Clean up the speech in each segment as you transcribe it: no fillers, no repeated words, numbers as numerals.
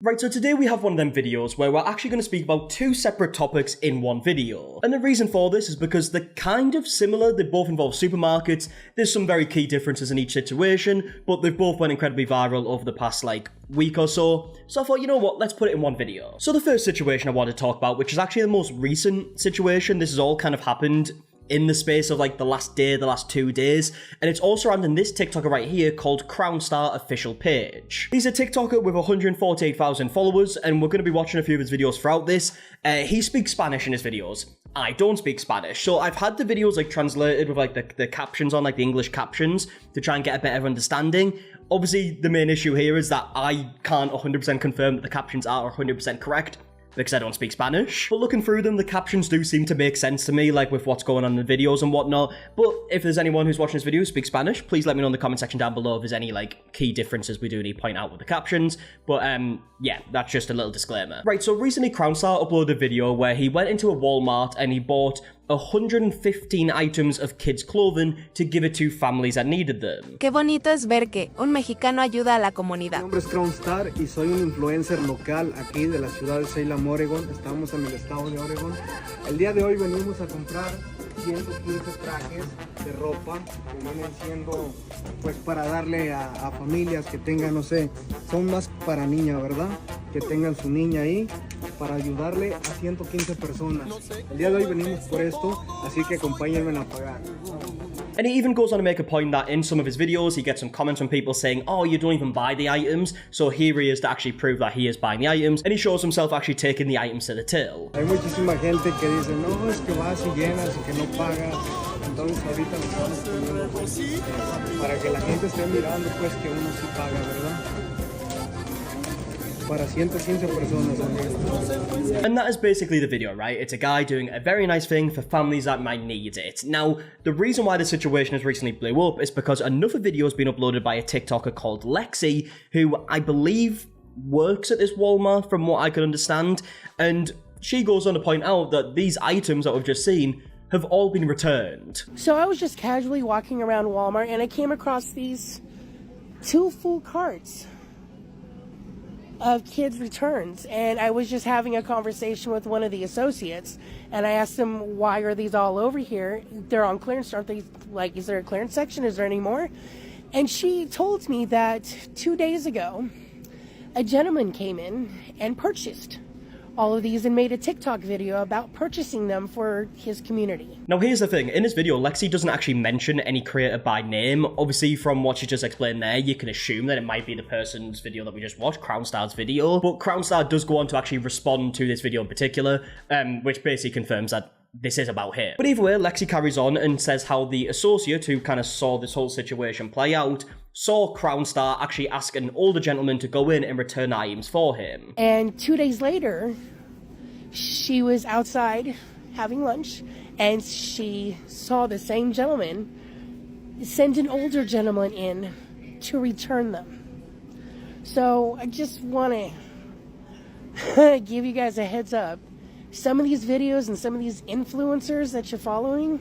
Right, so today we have one of them videos where we're actually going to speak about two separate topics in one video. And the reason for this is because they're kind of similar, they both involve supermarkets, there's some very key differences in each situation, but they've both went incredibly viral over the past week or so. So I thought, you know what, let's put it in one video. So the first situation I want to talk about, which is actually the most recent situation, this has all kind of happened in the space of the last day, the last 2 days, and it's all surrounding this TikToker right here called Crownstar official page. He's a TikToker with 148,000 followers, and we're going to be watching a few of his videos throughout this. He speaks Spanish in his videos. I don't speak Spanish, so I've had the videos translated with the captions on, the English captions, to try and get a better understanding. Obviously, the main issue here is that I can't 100% confirm that the captions are 100% correct, because I don't speak Spanish. But looking through them, the captions do seem to make sense to me, with what's going on in the videos and whatnot. But if there's anyone who's watching this video who speaks Spanish, please let me know in the comment section down below if there's any, key differences we do need to point out with the captions. But, yeah, that's just a little disclaimer. Right, so recently Crownstar uploaded a video where he went into a Walmart and he bought 115 items of kids' clothing to give it to families that needed them. Qué bonito es ver que un mexicano ayuda a la comunidad. Mi nombre es Crownstar y soy un influencer local aquí de la ciudad de Salem, Oregon. Estamos en el estado de Oregon. El día de hoy venimos a comprar 115 trajes de ropa que vienen siendo pues para darle a familias que tengan, no sé, son más para niña, ¿verdad? Que tengan su niña ahí para ayudarle a 115 personas. El día de hoy venimos por esto, así que acompáñenme a pagar. And he even goes on to make a point that in some of his videos, he gets some comments from people saying, oh, you don't even buy the items. So here he is to actually prove that he is buying the items. And he shows himself actually taking the items to the till. Hay muchísima gente que dice, no, es que vas y llenas y que no pagas. Entonces ahorita nos estamos poniendo para que la gente esté mirando pues que uno sí paga, ¿verdad? Para 115 personas, amigos. And that is basically the video, right? It's a guy doing a very nice thing for families that might need it. Now, the reason why the situation has recently blew up is because another video has been uploaded by a TikToker called Lexi, who I believe works at this Walmart from what I can understand. And she goes on to point out that these items that we've just seen have all been returned. So I was just casually walking around Walmart and I came across these 2 full carts of kids' returns, and I was just having a conversation with one of the associates, and I asked them, why are these all over here? They're on clearance, aren't they? Is there a clearance section? Is there any more? And she told me that 2 days ago, a gentleman came in and purchased all of these and made a TikTok video about purchasing them for his community. Now here's the thing, in this video, Lexi doesn't actually mention any creator by name. Obviously, from what she just explained there, you can assume that it might be the person's video that we just watched, Crownstar's video, but Crownstar does go on to actually respond to this video in particular, which basically confirms that this is about him. But either way, Lexi carries on and says how the associate who kind of saw this whole situation play out saw Crownstar actually ask an older gentleman to go in and return items for him. And 2 days later, she was outside having lunch and she saw the same gentleman send an older gentleman in to return them. So I just want to give you guys a heads up. Some of these videos and some of these influencers that you're following,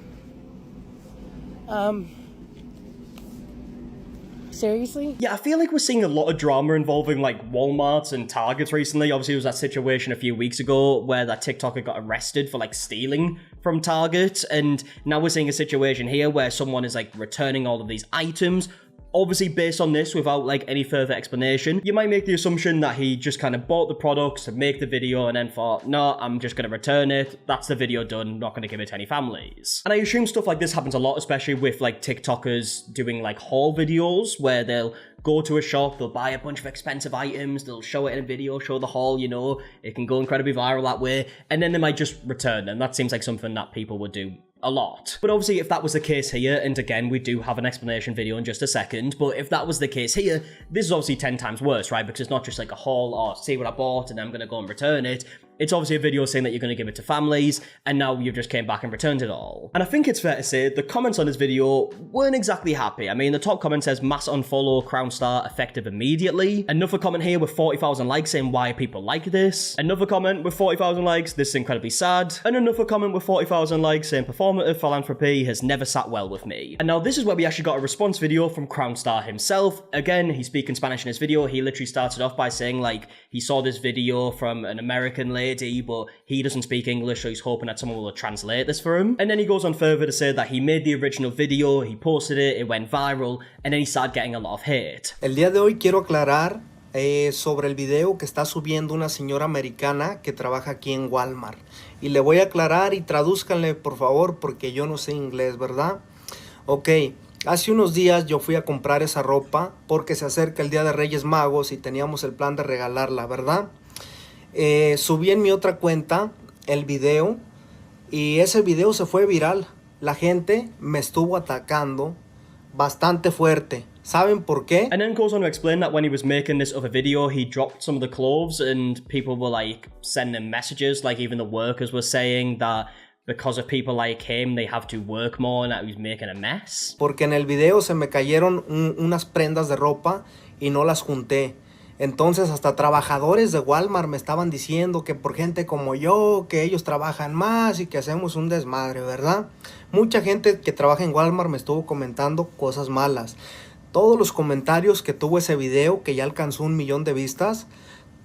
seriously? Yeah, I feel like we're seeing a lot of drama involving Walmarts and Targets recently. Obviously, there was that situation a few weeks ago where that TikToker got arrested for stealing from Target, and now we're seeing a situation here where someone is returning all of these items. Obviously, based on this, without any further explanation, you might make the assumption that he just kind of bought the products to make the video and then thought, no, I'm just going to return it. That's the video done. Not going to give it to any families. And I assume stuff like this happens a lot, especially with TikTokers doing haul videos where they'll go to a shop, they'll buy a bunch of expensive items, they'll show it in a video, show the haul, you know, it can go incredibly viral that way, and then they might just return them. That seems like something that people would do a lot. But obviously, if that was the case here, and again, we do have an explanation video in just a second, but if that was the case here, this is obviously 10 times worse, right? Because it's not just a haul or see what I bought and I'm gonna go and return it. It's obviously a video saying that you're going to give it to families, and now you've just came back and returned it all. And I think it's fair to say the comments on this video weren't exactly happy. I mean, the top comment says, mass unfollow Crownstar effective immediately. Another comment here with 40,000 likes saying, why are people like this? Another comment with 40,000 likes, this is incredibly sad. And another comment with 40,000 likes saying, performative philanthropy has never sat well with me. And now this is where we actually got a response video from Crownstar himself. Again, he's speaking Spanish in his video. He literally started off by saying, like, he saw this video from an American lady, but he doesn't speak English, so he's hoping that someone will translate this for him. And then he goes on further to say that he made the original video, he posted it, it went viral, and then he started getting a lot of hate. El día de hoy quiero aclarar sobre el video que está subiendo una señora americana que trabaja aquí en Walmart. Y le voy a aclarar y tradúzcanle por favor porque yo no sé inglés, ¿verdad? Ok, hace unos días yo fui a comprar esa ropa porque se acerca el Día de Reyes Magos y teníamos el plan de regalarla, ¿verdad? Subí en mi otra cuenta el video y ese video se fue viral. La gente me estuvo atacando bastante fuerte. ¿Saben por qué? And then goes on to explain that when he was making this other video, he dropped some of the clothes and people were like sending messages, like even the workers were saying that because of people like him, they have to work more and that he was making a mess. Porque en el video se me cayeron unas prendas de ropa y no las junté. Entonces hasta trabajadores de Walmart me estaban diciendo que por gente como yo, que ellos trabajan más y que hacemos un desmadre, ¿verdad? Mucha gente que trabaja en Walmart me estuvo comentando cosas malas. Todos los comentarios que tuvo ese video, que ya alcanzó 1 millón de vistas,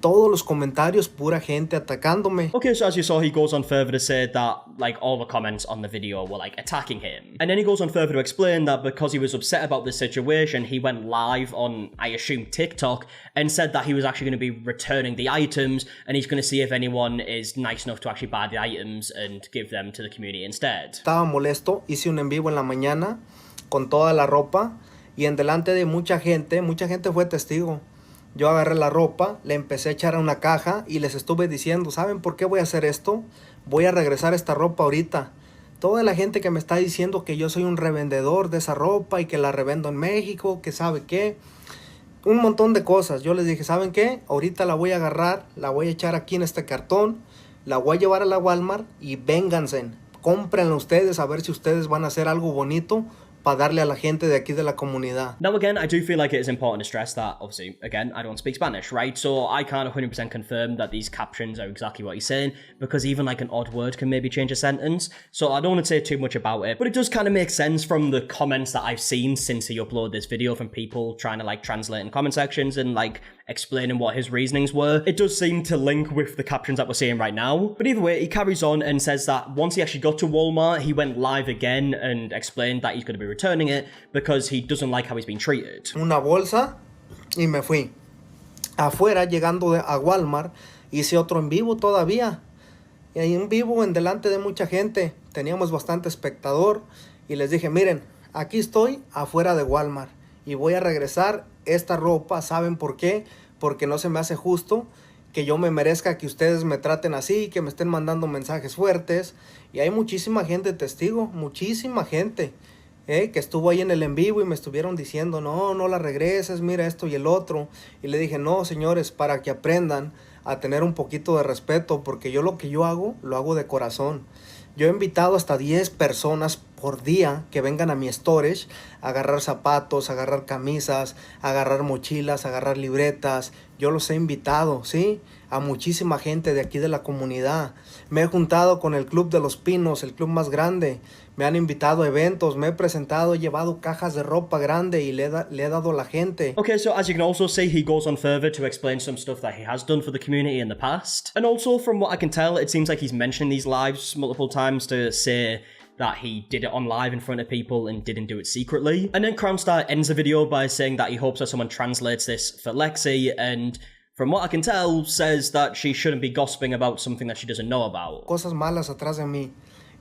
todos los comentarios, pura gente atacándome. Okay, so as you saw, he goes on further to say that, like, all the comments on the video were, like, attacking him. And then he goes on further to explain that because he was upset about this situation, he went live on, I assume, TikTok, and said that he was actually going to be returning the items, and he's going to see if anyone is nice enough to actually buy the items and give them to the community instead. Estaba molesto, hice un en vivo en la mañana con toda la ropa, y en delante de mucha gente fue testigo. Yo agarré la ropa, le empecé a echar a una caja y les estuve diciendo, ¿saben por qué voy a hacer esto? Voy a regresar esta ropa ahorita. Toda la gente que me está diciendo que yo soy un revendedor de esa ropa y que la revendo en México, que sabe qué. Un montón de cosas. Yo les dije, ¿saben qué? Ahorita la voy a agarrar, la voy a echar aquí en este cartón, la voy a llevar a la Walmart y vénganse. Cómprenla ustedes a ver si ustedes van a hacer algo bonito para darle a la gente de aquí de la comunidad. Now again, I do feel like it is important to stress that, obviously, again, I don't speak Spanish, right? So I can't 100% confirm that these captions are exactly what he's saying, because even like an odd word can maybe change a sentence. So I don't want to say too much about it, but it does kind of make sense from the comments that I've seen since he uploaded this video, from people trying to like translate in comment sections and like explaining what his reasonings were. It does seem to link with the captions that we're seeing right now. But either way, he carries on and says that once he actually got to Walmart, he went live again and explained that he's going to be returning it because he doesn't like how he's been treated. Una bolsa y me fui. Afuera, llegando a Walmart, hice otro en vivo todavía. Y ahí en vivo, en delante de mucha gente. Teníamos bastante espectador. Y les dije, miren, aquí estoy afuera de Walmart. Y voy a regresar esta ropa. ¿Saben por qué? Porque no se me hace justo que yo me merezca que ustedes me traten así, que me estén mandando mensajes fuertes. Y hay muchísima gente testigo, muchísima gente. Que estuvo ahí en el en vivo y me estuvieron diciendo, no la regreses, mira esto y el otro. Y le dije, no, señores, para que aprendan a tener un poquito de respeto, porque yo lo que yo hago, lo hago de corazón. Yo he invitado hasta 10 personas por día que vengan a mi storage a agarrar zapatos, a agarrar camisas, a agarrar mochilas, a agarrar libretas. Yo los he invitado, ¿sí? A muchísima gente de aquí de la comunidad. Me he juntado con el Club de los Pinos, el club más grande. Me han invitado a eventos, me he presentado, he llevado cajas de ropa grande y le he dado a la gente. Okay, so as you can also see, he goes on further to explain some stuff that he has done for the community in the past. And also, from what I can tell, it seems like he's mentioning these lives multiple times to say that he did it on live in front of people and didn't do it secretly. And then Crownstar ends the video by saying that he hopes that someone translates this for Lexi, and from what I can tell, says that she shouldn't be gossiping about something that she doesn't know about. Cosas malas atrás de mí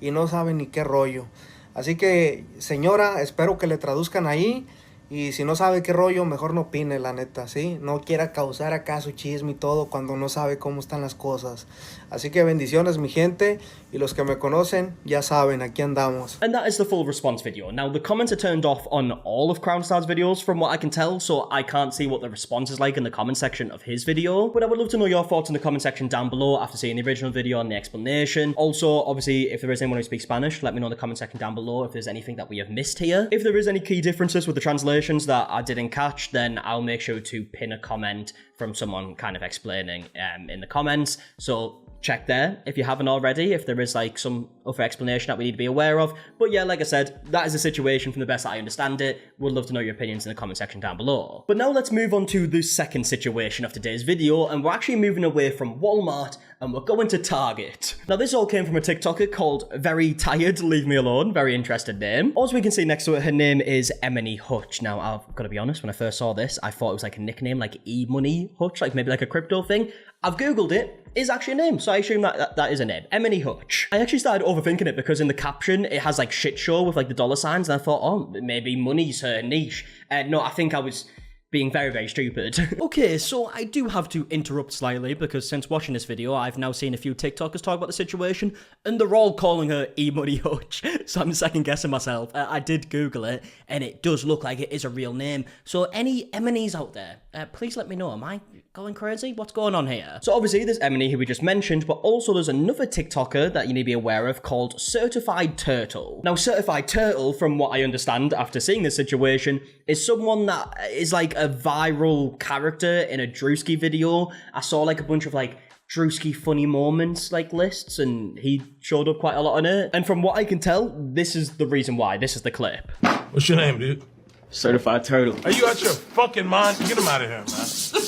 y no saben ni qué rollo. Así que, señora, espero que le traduzcan ahí Y si no sabe qué rollo, mejor no opine, la neta, ¿sí? No quiera causar acá su chisme y todo cuando no sabe cómo están las cosas. Así que bendiciones, mi gente. Y los que me conocen, ya saben, aquí andamos. And that is the full response video. Now, the comments are turned off on all of Crownstar's videos, from what I can tell, so I can't see what the response is like in the comment section of his video. But I would love to know your thoughts in the comment section down below after seeing the original video and the explanation. Also, obviously, if there is anyone who speaks Spanish, let me know in the comment section down below if there's anything that we have missed here. If there is any key differences with the translations that I didn't catch, then I'll make sure to pin a comment from someone kind of explaining in the comments. So check there if you haven't already, if there is like some other explanation that we need to be aware of. But yeah, like I said, that is the situation from the best that I understand it. Would love to know your opinions in the comment section down below. But now let's move on to the second situation of today's video, and we're actually moving away from Walmart and we're going to Target. Now this all came from a TikToker called Very Tired Leave Me Alone, very interesting name. As we can see next to it, her name is Emily Hutch. Now I've got to be honest, when I first saw this, I thought it was like a nickname, like E-Money Hutch, like maybe like a crypto thing. I've googled it, is actually a name, so I assume that is a name. Emily Hutch. I actually started overthinking it because in the caption it has like shit show with like the dollar signs, and I thought, oh, maybe money's her niche. No, I think I was being very, very stupid. Okay, so I do have to interrupt slightly because since watching this video, I've now seen a few TikTokers talk about the situation, and they're all calling her E-Money Hutch, so I'm second guessing myself. I did Google it, and it does look like it is a real name. So any Eminees out there, please let me know. Am I going crazy? What's going on here? So obviously there's Emily, who we just mentioned, but also there's another TikToker that you need to be aware of called Certified Turtle. Now, Certified Turtle, from what I understand after seeing this situation, is someone that is like a viral character in a Drewski video. I saw like a bunch of like Drewski funny moments like lists, and he showed up quite a lot on it. And from what I can tell, this is the reason why. This is the clip. What's your name, dude? Certified Turtle. Are you out your fucking mind? Get him out of here, man.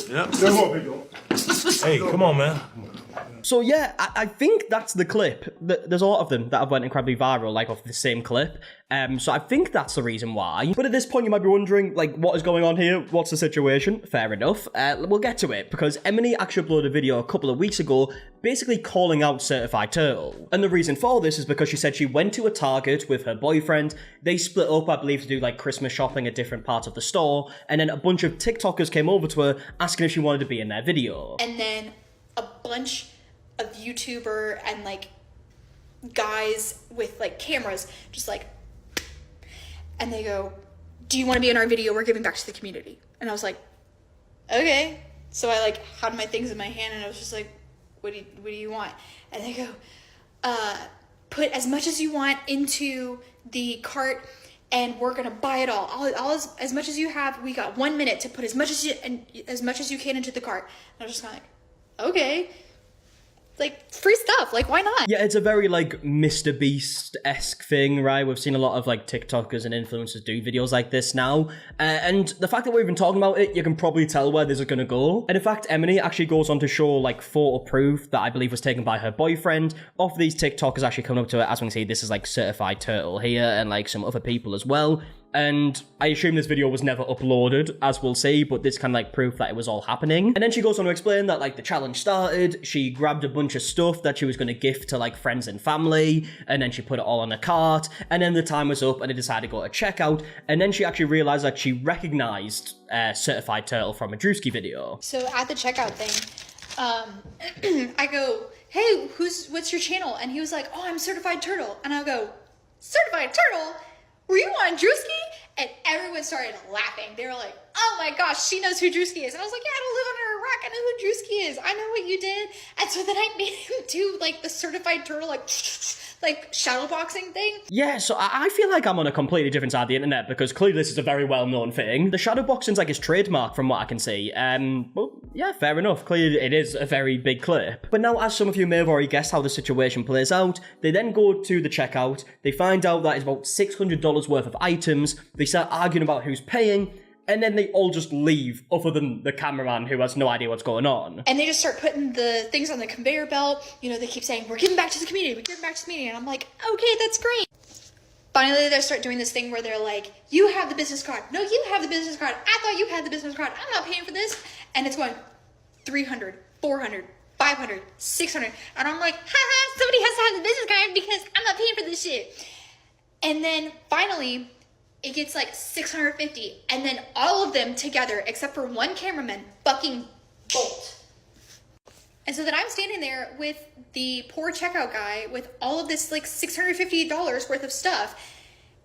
Yep. Hey, come on, man. So yeah, I think that's the clip. There's a lot of them that have went incredibly viral, like off the same clip. So I think that's the reason why. But at this point, you might be wondering, like, what is going on here? What's the situation? Fair enough. We'll get to it, because Emily actually uploaded a video a couple of weeks ago, basically calling out Certified Turtle. And the reason for this is because she said she went to a Target with her boyfriend. They split up, I believe, to do like Christmas shopping at different parts of the store. And then a bunch of TikTokers came over to her asking if she wanted to be in their video. And then a bunch of YouTuber and like guys with like cameras just like, and they go, do you want to be in our video? We're giving back to the community. And I was like, okay. So I like had my things in my hand and I was just like, what do you want? And they go, put as much as you want into the cart and we're gonna buy it all as much as you have. We got 1 minute to put as much as you can into the cart. And I was just kind of like, okay. Like, free stuff, like, why not? Yeah, it's a very, like, Mr. Beast-esque thing, right? We've seen a lot of, like, TikTokers and influencers do videos like this now. And the fact that we're even talking about it, you can probably tell where this is gonna go. And in fact, Emily actually goes on to show, like, photo proof that I believe was taken by her boyfriend of these TikTokers actually coming up to her. As we can see, this is, like, Certified Turtle here and, like, some other people as well. And I assume this video was never uploaded, as we'll see, but this kind of like proof that it was all happening. And then she goes on to explain that like the challenge started, she grabbed a bunch of stuff that she was going to gift to like friends and family, and then she put it all on a cart, and then the time was up and it decided to go to checkout, and then she actually realized that she recognized Certified Turtle from a Drewski video. So at the checkout thing, I go, hey, what's your channel? And he was like, oh, I'm Certified Turtle. And I go, Certified Turtle? Were you on Drewski? And everyone started laughing. They were like, oh my gosh, she knows who Drewski is. And I was like, yeah, I don't live under a rock. I know who Drewski is. I know what you did. And so then I made him do like the Certified Turtle, like shadowboxing thing. Yeah, so I feel like I'm on a completely different side of the internet because clearly this is a very well-known thing. The shadowboxing's like his trademark from what I can see. Well, yeah, fair enough. Clearly it is a very big clip. But now, as some of you may have already guessed how the situation plays out, they then go to the checkout, they find out that it's about $600 worth of items, they start arguing about who's paying, and then they all just leave, other than the cameraman who has no idea what's going on. And they just start putting the things on the conveyor belt. You know, they keep saying, we're giving back to the community, we're giving back to the community. And I'm like, okay, that's great. Finally, they start doing this thing where they're like, you have the business card. No, you have the business card. I thought you had the business card. I'm not paying for this. And it's going 300, 400, 500, 600. And I'm like, haha, somebody has to have the business card because I'm not paying for this shit. And then finally, it gets like 650, and then all of them together, except for one cameraman, fucking bolt. And so then I'm standing there with the poor checkout guy with all of this like $650 worth of stuff.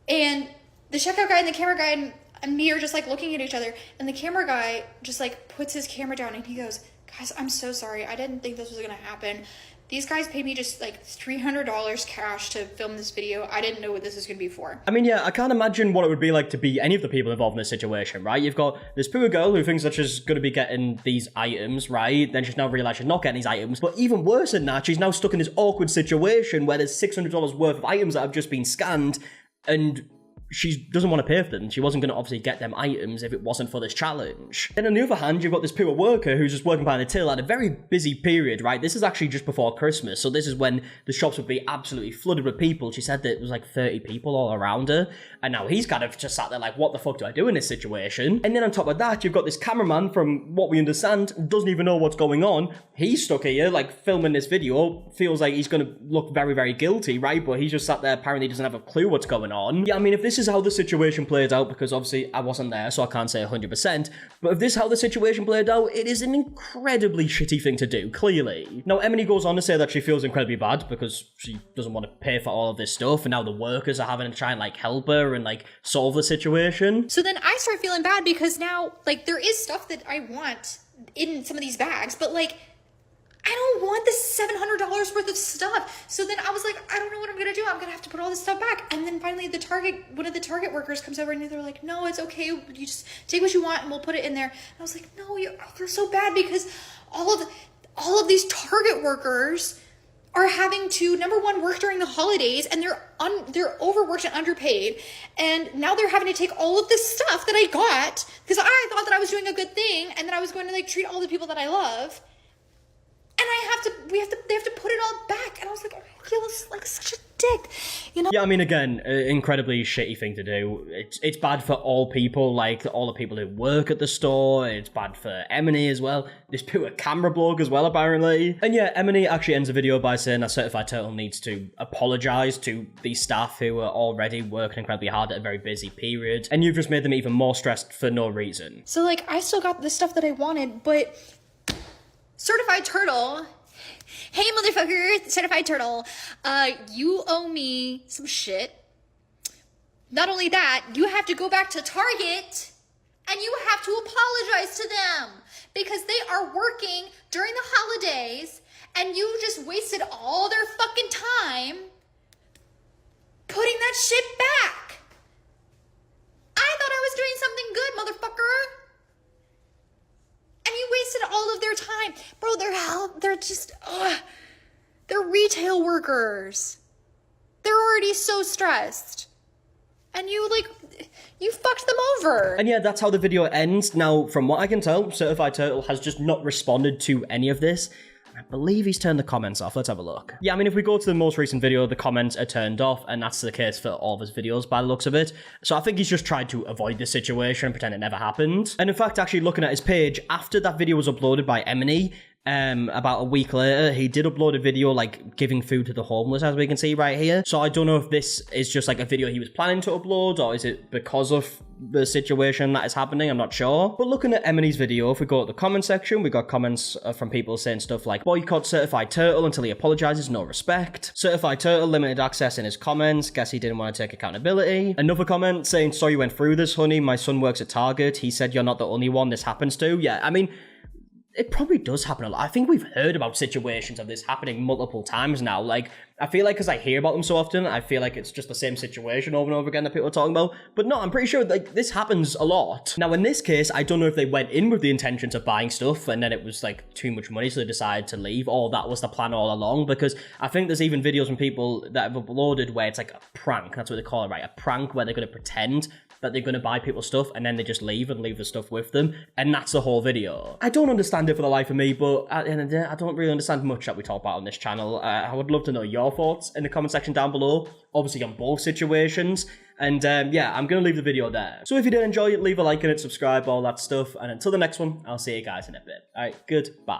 And the checkout guy and the camera guy and me are just like looking at each other. And the camera guy just like puts his camera down and he goes, guys, I'm so sorry. I didn't think this was gonna happen. These guys paid me just like $300 cash to film this video. I didn't know what this was going to be for. I mean, yeah, I can't imagine what it would be like to be any of the people involved in this situation, right? You've got this poor girl who thinks that she's going to be getting these items, right? Then she's now realised she's not getting these items. But even worse than that, she's now stuck in this awkward situation where there's $600 worth of items that have just been scanned, and she doesn't want to pay for them. She wasn't going to obviously get them items if it wasn't for this challenge. Then on the other hand, you've got this poor worker who's just working behind the till at a very busy period, right? This is actually just before Christmas, so this is when the shops would be absolutely flooded with people. She said that it was like 30 people all around her, and now he's kind of just sat there like, what the fuck do I do in this situation? And then on top of that, you've got this cameraman, from what we understand, doesn't even know what's going on. He's stuck here, like, filming this video, feels like he's going to look very, very guilty, right? But he's just sat there, apparently doesn't have a clue what's going on. Yeah, I mean, if this is how the situation played out, because obviously I wasn't there, so I can't say 100%, but if this is how the situation played out, it is an incredibly shitty thing to do, clearly. Now, Emily goes on to say that she feels incredibly bad because she doesn't want to pay for all of this stuff, and now the workers are having to try and, like, help her and, like, solve the situation. So then I start feeling bad because now, like, there is stuff that I want in some of these bags, but, like, I don't want this $700 worth of stuff. So then I was like, I don't know what I'm gonna do. I'm gonna have to put all this stuff back. And then finally one of the Target workers comes over and they're like, no, it's okay. You just take what you want and we'll put it in there. And I was like, no, I feel so bad because all of these Target workers are having to, number one, work during the holidays, and they're overworked and underpaid. And now they're having to take all of this stuff that I got because I thought that I was doing a good thing and that I was going to, like, treat all the people that I love. And they have to put it all back. And I was like, I feel like such a dick, you know? Yeah, I mean, again, incredibly shitty thing to do. It's bad for all people, like all the people who work at the store. It's bad for Emily as well. This poor camera blog as well, apparently. And yeah, Emily actually ends the video by saying that Certified Turtle needs to apologise to these staff who are already working incredibly hard at a very busy period. And you've just made them even more stressed for no reason. So, like, I still got the stuff that I wanted, but Certified Turtle, hey motherfucker, Certified Turtle, you owe me some shit. Not only that, you have to go back to Target and you have to apologize to them because they are working during the holidays and you just wasted all their fucking time putting that shit back. I thought I was doing something good, motherfucker. And you wasted all of their time. Bro, they're retail workers. They're already so stressed. And you fucked them over. And yeah, that's how the video ends. Now, from what I can tell, Certified Turtle has just not responded to any of this. I believe he's turned the comments off. Let's have a look. Yeah, I mean, if we go to the most recent video, the comments are turned off, and that's the case for all of his videos by the looks of it. So I think he's just tried to avoid the situation and pretend it never happened. And in fact, actually looking at his page, after that video was uploaded by Emily, about a week later, he did upload a video, like, giving food to the homeless, as we can see right here. So I don't know if this is just, like, a video he was planning to upload, or is it because of the situation that is happening? I'm not sure. But looking at Emily's video, if we go to the comment section, we got comments from people saying stuff like, boycott Certified Turtle until he apologizes, no respect. Certified Turtle limited access in his comments, guess he didn't want to take accountability. Another comment saying, sorry you went through this, honey, my son works at Target, he said you're not the only one this happens to. Yeah, I mean, it probably does happen a lot. I think we've heard about situations of this happening multiple times now. Like, I feel like because I hear about them so often, I feel like it's just the same situation over and over again that people are talking about. But no, I'm pretty sure, like, this happens a lot. Now, in this case, I don't know if they went in with the intentions of buying stuff and then it was, like, too much money, so they decided to leave, or that was the plan all along, because I think there's even videos from people that have uploaded where it's like a prank. That's what they call it, right? A prank where they're going to pretend that they're going to buy people's stuff and then they just leave and leave the stuff with them. And that's the whole video. I don't understand it for the life of me, but at the end of the day, I don't really understand much that we talk about on this channel. I would love to know your thoughts in the comment section down below, obviously on both situations. And yeah, I'm going to leave the video there. So if you did enjoy it, leave a like on it, subscribe, all that stuff. And until the next one, I'll see you guys in a bit. All right, goodbye.